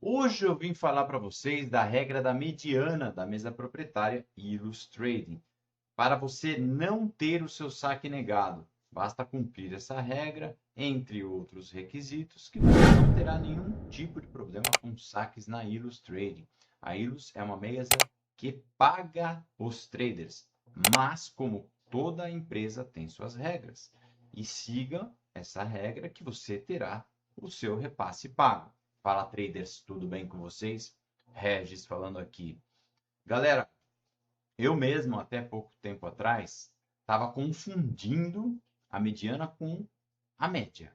Hoje eu vim falar para vocês da regra da mediana da mesa proprietária Illustrating. Para você não ter o seu saque negado, basta cumprir essa regra, entre outros requisitos, que você não terá nenhum tipo de problema com saques na Illustrating. A Illus é uma mesa que paga os traders, mas como toda empresa tem suas regras. E siga essa regra que você terá o seu repasse pago. Fala traders, tudo bem com vocês? Regis falando aqui. Galera, eu mesmo até pouco tempo atrás estava confundindo a mediana com a média.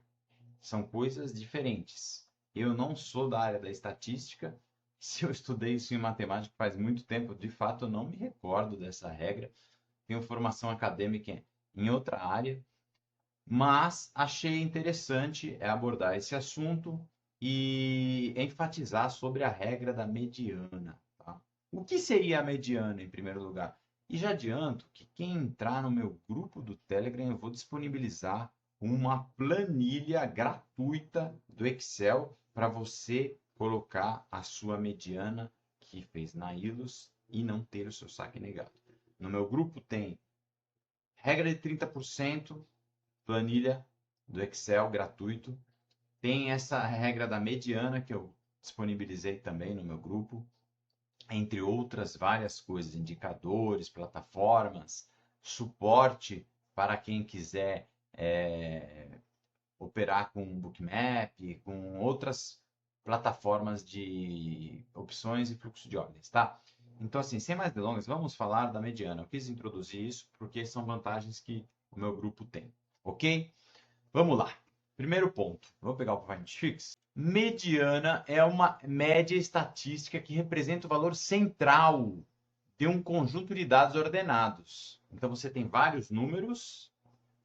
São coisas diferentes. Eu não sou da área da estatística. Se eu estudei isso em matemática faz muito tempo, de fato eu não me recordo dessa regra. Tenho formação acadêmica em outra área, mas achei interessante abordar esse assunto e enfatizar sobre a regra da mediana. Tá? O que seria a mediana, em primeiro lugar? E já adianto que quem entrar no meu grupo do Telegram, eu vou disponibilizar uma planilha gratuita do Excel para você colocar a sua mediana que fez na Ilus e não ter o seu saque negado. No meu grupo tem regra de 30%, planilha do Excel gratuito. Tem essa regra da mediana que eu disponibilizei também no meu grupo, entre outras várias coisas, indicadores, plataformas, suporte para quem quiser operar com Bookmap, com outras plataformas de opções e fluxo de ordens, tá? Então, assim, sem mais delongas, vamos falar da mediana. Eu quis introduzir isso porque são vantagens que o meu grupo tem, ok? Vamos lá. Primeiro ponto. Vou pegar o Find Fix. Mediana é uma média estatística que representa o valor central de um conjunto de dados ordenados. Então, você tem vários números,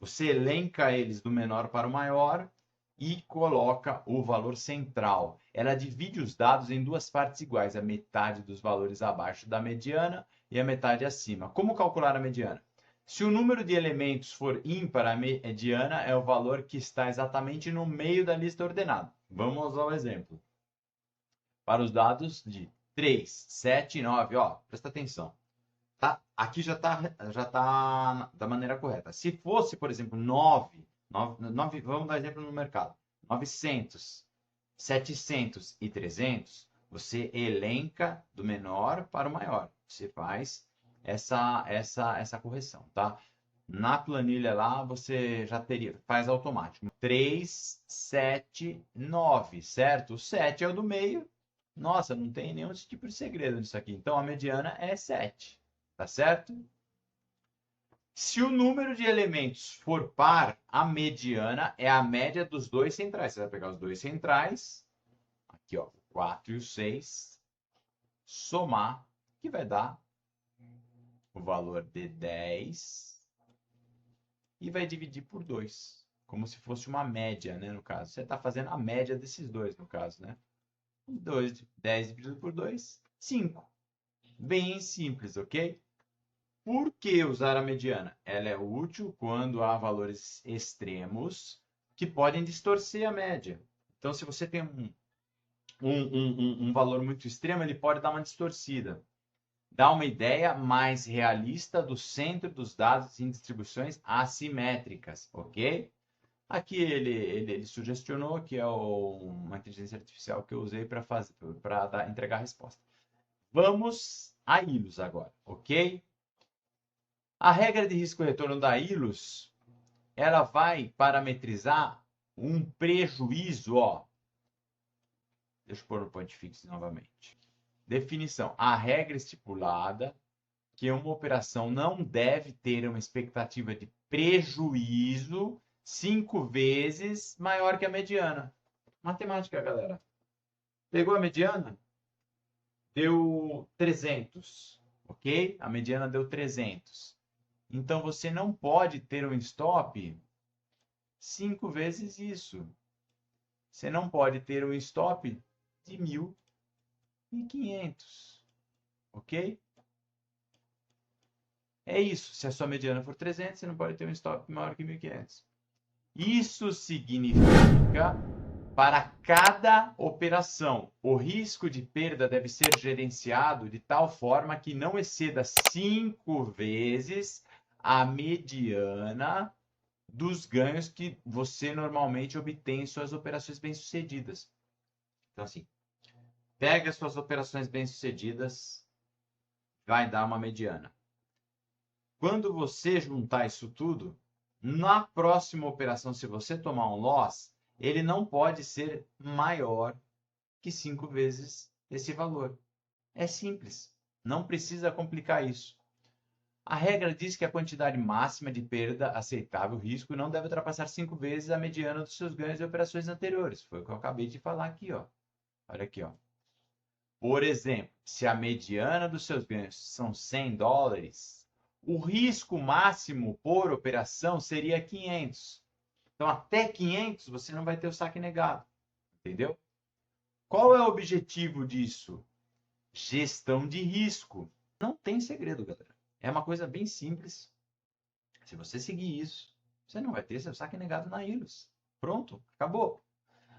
você elenca eles do menor para o maior e coloca o valor central. Ela divide os dados em duas partes iguais, a metade dos valores abaixo da mediana e a metade acima. Como calcular a mediana? Se o número de elementos for ímpar, a mediana é o valor que está exatamente no meio da lista ordenada. Vamos ao exemplo. Para os dados de 3, 7 e 9, ó, presta atenção. Tá? Aqui já tá da maneira correta. Se fosse, por exemplo, 9, vamos dar exemplo no mercado. 900, 700 e 300, você elenca do menor para o maior. Você faz essa correção, tá? Na planilha lá, você já teria, faz automático. 3, 7, 9, certo? O 7 é o do meio. Nossa, não tem nenhum tipo de segredo nisso aqui. Então, a mediana é 7, tá certo? Se o número de elementos for par, a mediana é a média dos dois centrais. Você vai pegar os dois centrais, aqui ó, o 4 e o 6, somar, que vai dar o valor de 10 e vai dividir por 2, como se fosse uma média, né, no caso. Você está fazendo a média desses dois, no caso, né? 10 dividido por 2, 5. Bem simples, ok? Por que usar a mediana? Ela é útil quando há valores extremos que podem distorcer a média. Então, se você tem um valor muito extremo, ele pode dar uma distorcida. Dá uma ideia mais realista do centro dos dados em distribuições assimétricas, ok? Aqui ele sugestionou que é uma inteligência artificial que eu usei para entregar a resposta. Vamos a Ilus agora, ok? A regra de risco-retorno da Ilus, ela vai parametrizar um prejuízo, ó. Deixa eu pôr no point fix novamente. Definição. A regra estipulada que uma operação não deve ter uma expectativa de prejuízo 5 vezes maior que a mediana. Matemática, galera. Pegou a mediana? Deu 300, ok? A mediana deu 300. Então, você não pode ter um stop 5 vezes isso. Você não pode ter um stop de 1.500, ok? É isso. Se a sua mediana for 300, você não pode ter um stop maior que 1.500. Isso significa Para cada operação, o risco de perda deve ser gerenciado de tal forma que não exceda 5 vezes a mediana dos ganhos que você normalmente obtém em suas operações bem-sucedidas. Então, assim, pega as suas operações bem-sucedidas, vai dar uma mediana. Quando você juntar isso tudo, na próxima operação, se você tomar um loss, ele não pode ser maior que 5 vezes esse valor. É simples, não precisa complicar isso. A regra diz que a quantidade máxima de perda aceitável risco não deve ultrapassar 5 vezes a mediana dos seus ganhos de operações anteriores. Foi o que eu acabei de falar aqui, ó. Olha aqui, ó. Por exemplo, se a mediana dos seus ganhos são $100, o risco máximo por operação seria 500. Então, até 500 você não vai ter o saque negado, entendeu? Qual é o objetivo disso? Gestão de risco. Não tem segredo, galera. É uma coisa bem simples. Se você seguir isso, você não vai ter seu saque negado na Ilus. Pronto, acabou.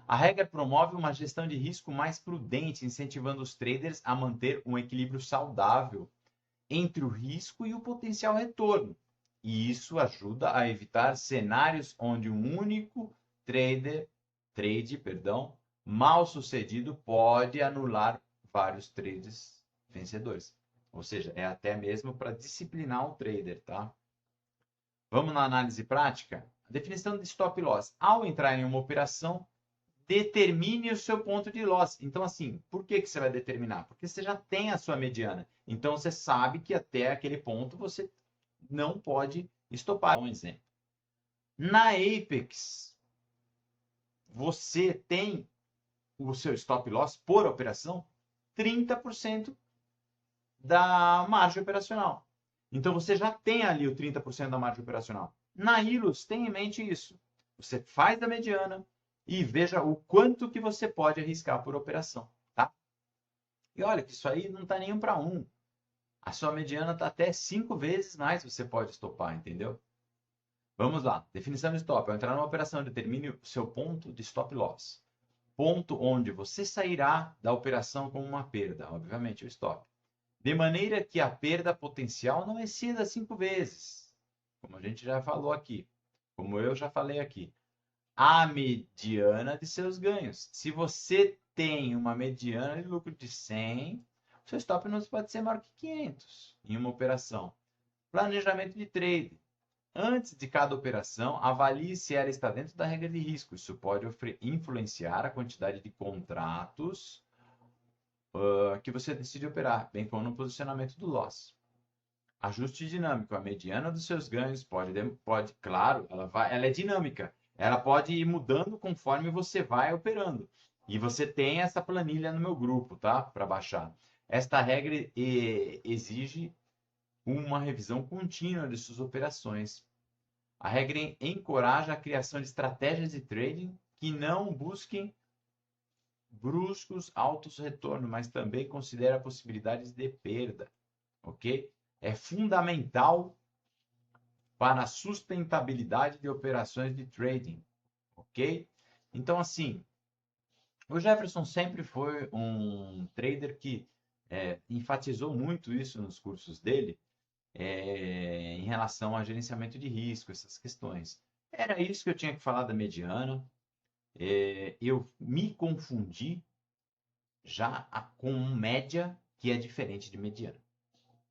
A regra promove uma gestão de risco mais prudente, incentivando os traders a manter um equilíbrio saudável entre o risco e o potencial retorno. E isso ajuda a evitar cenários onde um único trade, mal sucedido pode anular vários trades vencedores. Ou seja, é até mesmo para disciplinar o trader, tá? Vamos na análise prática? A definição de stop loss. Ao entrar em uma operação, determine o seu ponto de loss. Então, assim, por que você vai determinar? Porque você já tem a sua mediana. Então, você sabe que até aquele ponto você não pode estopar. Um exemplo. Na Apex, você tem o seu stop loss por operação 30% da margem operacional. Então, você já tem ali o 30% da margem operacional. Na Ilus, tenha em mente isso. Você faz a mediana e veja o quanto que você pode arriscar por operação, tá? E olha que isso aí não está nem 1 para 1. A sua mediana está até 5 vezes mais você pode estopar, entendeu? Vamos lá. Definição de stop. Ao entrar numa operação, determine o seu ponto de stop loss. Ponto onde você sairá da operação com uma perda, obviamente, o stop. De maneira que a perda potencial não exceda 5 vezes. Como a gente já falou aqui. Como eu já falei aqui. A mediana de seus ganhos. Se você tem uma mediana de lucro de 100, o seu stop loss pode ser maior que 500 em uma operação. Planejamento de trade. Antes de cada operação, avalie se ela está dentro da regra de risco. Isso pode influenciar a quantidade de contratos que você decide operar, bem como no posicionamento do loss. Ajuste dinâmico. A mediana dos seus ganhos pode, claro, ela é dinâmica. Ela pode ir mudando conforme você vai operando. E você tem essa planilha no meu grupo, tá? Para baixar. Esta regra exige uma revisão contínua de suas operações. A regra encoraja a criação de estratégias de trading que não busquem bruscos altos retornos, mas também considera possibilidades de perda, ok? É fundamental para a sustentabilidade de operações de trading, ok? Então, assim, o Jefferson sempre foi um trader que enfatizou muito isso nos cursos dele, em relação a gerenciamento de risco, essas questões. Era isso que eu tinha que falar da mediana. Eu me confundi já com média, que é diferente de mediana.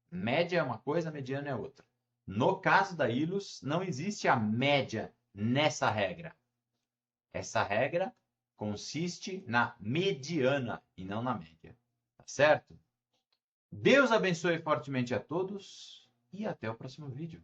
Média é uma coisa, mediana é outra. No caso da Ilus, não existe a média nessa regra. Essa regra consiste na mediana e não na média. Tá certo? Deus abençoe fortemente a todos e até o próximo vídeo.